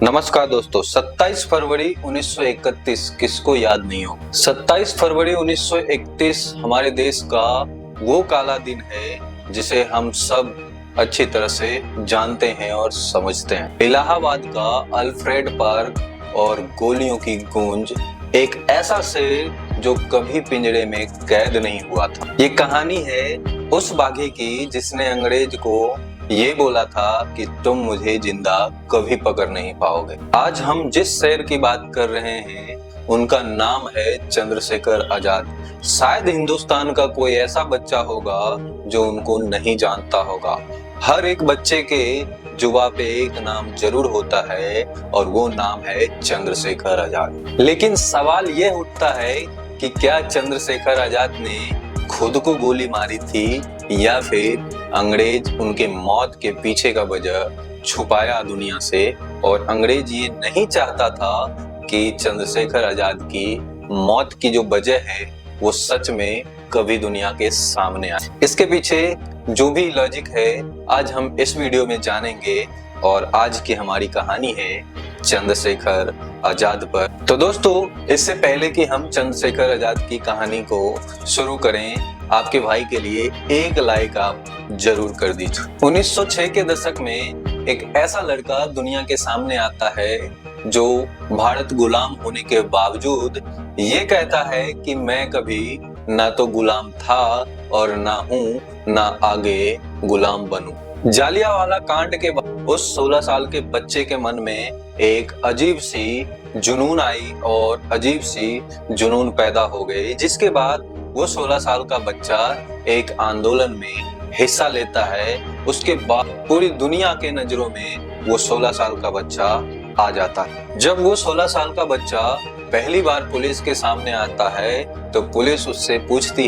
नमस्कार दोस्तों, 27 फरवरी 1931 किसको याद नहीं हो। 27 फरवरी 1931 हमारे देश का वो काला दिन है जिसे हम सब अच्छी तरह से जानते हैं और समझते हैं। इलाहाबाद का अल्फ्रेड पार्क और गोलियों की गूंज, एक ऐसा शेर जो कभी पिंजरे में कैद नहीं हुआ था। ये कहानी है उस बाघे की जिसने अंग्रेज को ये बोला था कि तुम मुझे जिंदा कभी पकड़ नहीं पाओगे। आज हम जिस शेर की बात कर रहे हैं उनका नाम है चंद्रशेखर आजाद। शायद हिंदुस्तान का कोई ऐसा बच्चा होगा जो उनको नहीं जानता होगा। हर एक बच्चे के जुबा पे एक नाम जरूर होता है और वो नाम है चंद्रशेखर आजाद। लेकिन सवाल ये उठता है कि क्या चंद्रशेखर आजाद ने खुद को गोली मारी थी या फिर अंग्रेज उनके मौत के पीछे का वजह छुपाया दुनिया से, और अंग्रेज ये नहीं चाहता था कि चंद्रशेखर आजाद की मौत की जो वजह है वो सच में कभी दुनिया के सामने आए। इसके पीछे जो भी लॉजिक है आज हम इस वीडियो में जानेंगे और आज की हमारी कहानी है चंद्रशेखर आजाद पर। तो दोस्तों, इससे पहले कि हम चंद्रशेखर आजाद की कहानी को शुरू करें, आपके भाई के लिए एक लाइक आप जरूर कर दीजिए। 1906 के दशक में एक ऐसा लड़का दुनिया के सामने आता है जो भारत गुलाम होने के बावजूद ये कहता है कि मैं कभी ना तो गुलाम था और ना हूँ ना आगे गुलाम बनूं। जालियांवाला कांड के बाद उस 16 साल के बच्चे के मन में एक अजीब सी जुनून आई और अजीब सी जुनून पैदा हो गई, जिसके बाद वो 16 साल का बच्चा एक आंदोलन में हिस्सा लेता है। उसके बाद पूरी दुनिया के नजरों में वो 16 साल का बच्चा आ जाता है। जब वो 16 साल का बच्चा पहली बार पुलिस के सामने आता है तो पुलिस उससे पूछती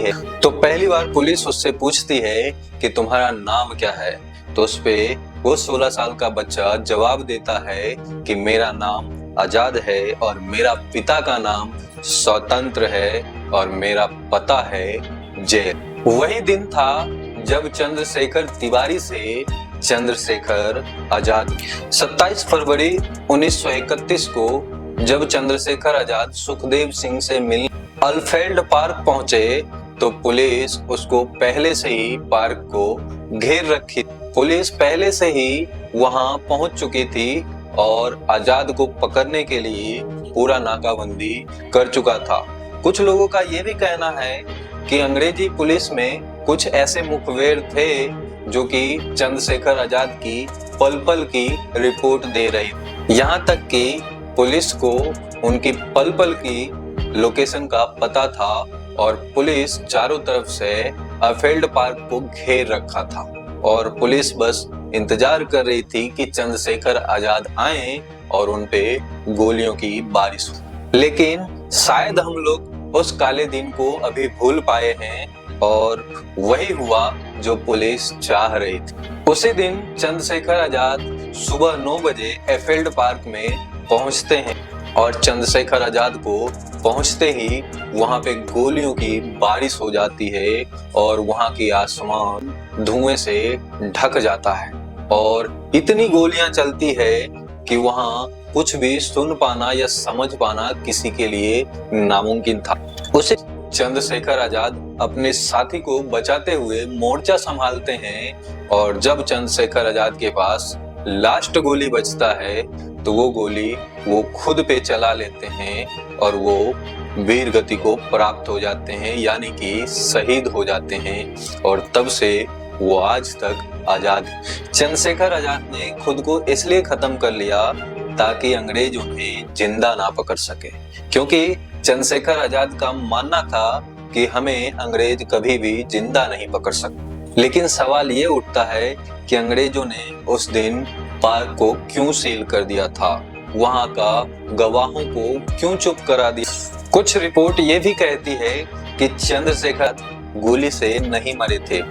है कि तुम्हारा नाम क्या है। तो उस पे वो 16 साल का बच्चा जवाब देता है कि मेरा नाम आजाद है और मेरा पिता का नाम स्वतंत्र है और मेरा पता है जेल। वही दिन था जब चंद्रशेखर तिवारी से चंद्रशेखर आजाद। 27 फरवरी 1931 को जब चंद्रशेखर आजाद सुखदेव सिंह से मिलने अल्फ्रेड पार्क पहुंचे तो पुलिस उसको पहले से ही पार्क को घेर रखी। पुलिस पहले से ही वहां पहुंच चुकी थी और आजाद को पकड़ने के लिए पूरा नाकाबंदी कर चुका था। कुछ लोगों का ये भी कहना है कि अंग्रेजी पुलिस में कुछ ऐसे मुखबिर थे जो कि चंद्रशेखर आजाद की पल पल की रिपोर्ट दे रही। यहाँ तक कि पुलिस को उनकी पल पल की लोकेशन का पता था और पुलिस चारों तरफ से अल्फ्रेड पार्क को घेर रखा था और पुलिस बस इंतजार कर रही थी कि चंद्रशेखर आजाद आए और उन पे गोलियों की बारिश हो। लेकिन शायद हम लोग उस काले दिन को अभी भूल पाए हैं और वही हुआ जो पुलिस चाह रही थी। उसी दिन चंद्रशेखर आजाद सुबह 9 बजे अल्फ्रेड पार्क में पहुंचते हैं और चंद्रशेखर आजाद को पहुंचते ही वहां पे गोलियों की बारिश हो जाती है और वहां की आसमान धुएं से ढक जाता है और इतनी गोलियां चलती है कि वहां कुछ भी सुन पाना या समझ पाना किसी के लिए नामुमकिन था। उसे चंद्रशेखर आजाद अपने साथी को बचाते हुए मोर्चा संभालते हैं और जब चंद्रशेखर आजाद के पास लास्ट गोली बचता है तो वो गोली वो खुद पे चला लेते हैं और वो वीर गति को प्राप्त हो जाते हैं, यानी कि शहीद हो जाते हैं और तब से वो आज तक आजाद। चंद्रशेखर आजाद ने खुद को इसलिए खत्म कर लिया ताकि अंग्रेज उन्हें जिंदा ना पकड़ सके, क्योंकि चंद्रशेखर आजाद का मानना था कि हमें अंग्रेज कभी भी जिंदा नहीं पकड़ सकते। लेकिन सवाल ये उठता है कि अंग्रेजों ने उस दिन पार्क को क्यों सील कर दिया था, वहां का गवाहों को क्यों चुप करा दिया। कुछ रिपोर्ट ये भी कहती है कि चंद्रशेखर गोली से नहीं मरे थे,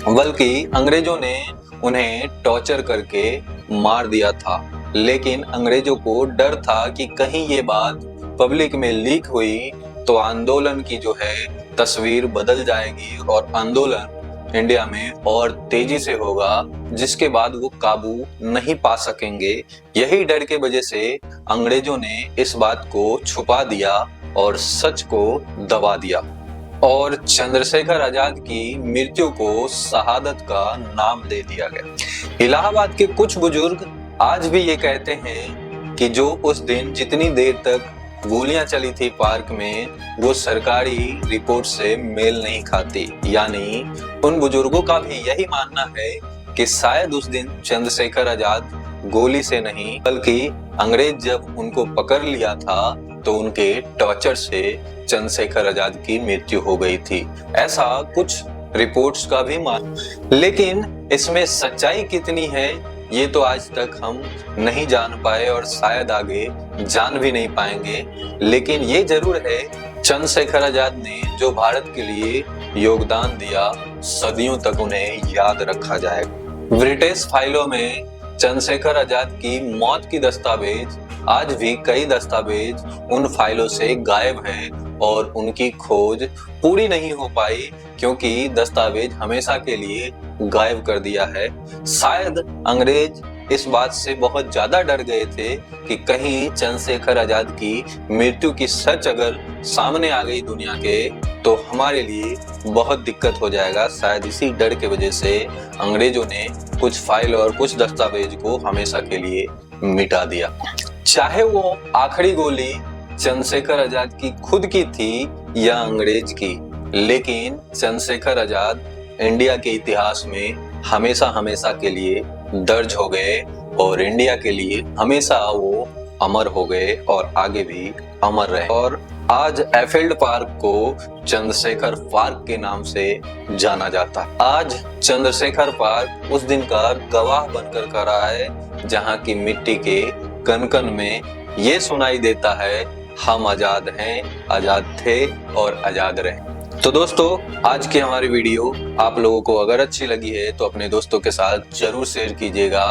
बल्कि अंग्रेजों ने उन्हें टॉर्चर करके मार दिया था। लेकिन अंग्रेजों को डर था कि कहीं ये बात पब्लिक में लीक हुई तो आंदोलन की जो है तस्वीर बदल जाएगी और आंदोलन इंडिया में और तेजी से होगा, जिसके बाद वो काबू नहीं पा सकेंगे। यही डर के वजह से अंग्रेजों ने इस बात को छुपा दिया और सच को दबा दिया और चंद्रशेखर आजाद की मृत्यु को शहादत का नाम दे दिया गया। इलाहाबाद के कुछ बुजुर्ग आज भी ये कहते हैं कि जो उस दिन जितनी देर तक गोलियां चली थी पार्क में, वो सरकारी रिपोर्ट से मेल नहीं खाती। यानी उन बुजुर्गों का भी यही मानना है कि शायद उस दिन चंद्रशेखर आजाद गोली से नहीं बल्कि अंग्रेज जब उनको पकड़ लिया था तो उनके टॉर्चर से चंद्रशेखर आजाद की मृत्यु हो गई थी। ऐसा कुछ रिपोर्ट्स का भी लेकिन इसमें सच्चाई कितनी है ये तो आज तक हम नहीं जान पाए और शायद आगे जान भी नहीं पाएंगे। लेकिन ये जरूर है, चंद्रशेखर आजाद ने जो भारत के लिए योगदान दिया, सदियों तक उन्हें याद रखा जाएगा। ब्रिटिश फाइलों में चंद्रशेखर आजाद की मौत की दस्तावेज, आज भी कई दस्तावेज उन फाइलों से गायब हैं और उनकी खोज पूरी नहीं हो पाई क्योंकि दस्तावेज हमेशा के लिए गायब कर दिया है। शायद अंग्रेज इस बात से बहुत ज्यादा डर गए थे कि कहीं चंद्रशेखर आजाद की मृत्यु की सच अगर सामने आ गई दुनिया के तो हमारे लिए बहुत दिक्कत हो जाएगा। शायद इसी डर के वजह से अंग्रेजों ने कुछ फाइल और कुछ दस्तावेज को हमेशा के लिए मिटा दिया। चाहे वो आखिरी गोली चंद्रशेखर आजाद की खुद की थी या अंग्रेज की, लेकिन चंद्रशेखर आजाद इंडिया के इतिहास में हमेशा हमेशा के लिए दर्ज हो गए और इंडिया के लिए हमेशा वो अमर हो गए और आगे भी अमर रहे। और आज एफिल्ड पार्क को चंद्रशेखर पार्क के नाम से जाना जाता है। आज चंद्रशेखर पार्क उस दिन का गवाह बनकर खड़ा है जहाँ की मिट्टी के कण कण में ये सुनाई देता है, हम आजाद हैं, आजाद थे और आजाद रहे। तो दोस्तों, आज की हमारी वीडियो आप लोगों को अगर अच्छी लगी है तो अपने दोस्तों के साथ जरूर शेयर कीजिएगा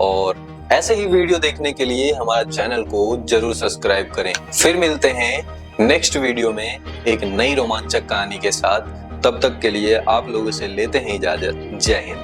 और ऐसे ही वीडियो देखने के लिए हमारे चैनल को जरूर सब्सक्राइब करें। फिर मिलते हैं नेक्स्ट वीडियो में एक नई रोमांचक कहानी के साथ। तब तक के लिए आप लोगों से लेते हैं इजाजत। जय हिंद।